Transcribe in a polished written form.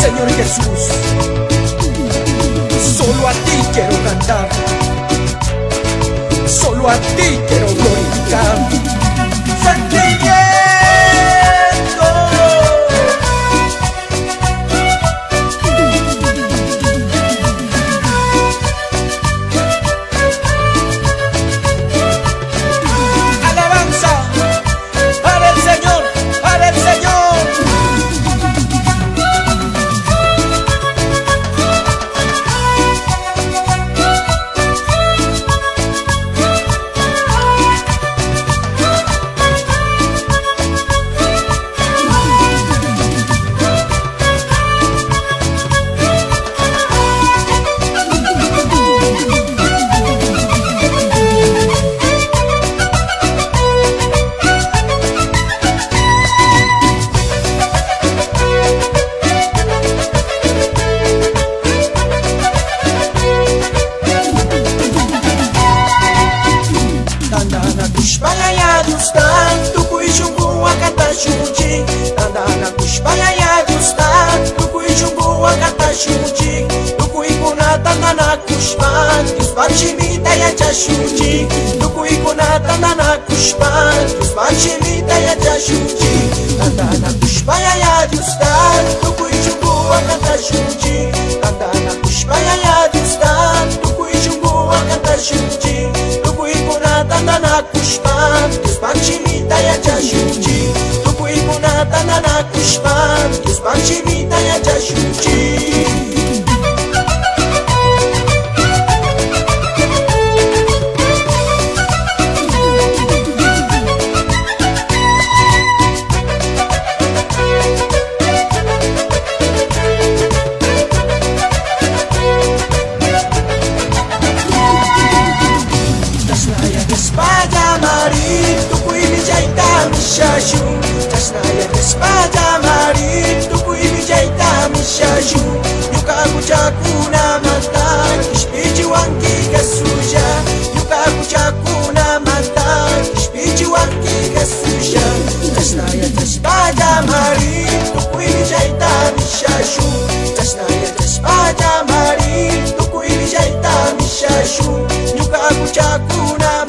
Señor Jesús, solo a ti quiero cantar, solo a ti quiero glorificar. Sentimiento. Alabanza para el Señor, para el Señor. Kushbaya dustan, tukui jungu akata shunji. Tandana kushbaya dustan, tukui jungu akata shunji. Tukui kuna tandana kushban, kusban shimita ya cha shunji. Tukui kuna tandana kushban, kusban shimita ya cha shunji. Tandana kushbaya dustan, tukui jungu akata shunji. Tandana kushbaya dustan, tukui jungu akata shunji. Tukui kuna tandana kushban, kusban shimita ya cha shunji. Tukui kuna tandana kushban, kusban shimita ya cha shunji. Espada mari, tukui mijaita mishashu. Tasnaya espada mari, tukui mijaita mishashu. Yuka kuchakuna mata, kishpiji wanki kasuja. Yuka kuchakuna mata, kishpiji wanki kasuja. Tasnaya espada mari, tukui mijaita mishashu. Tasnaya espada mari, tukui mijaita mishashu. Yuka kuchakuna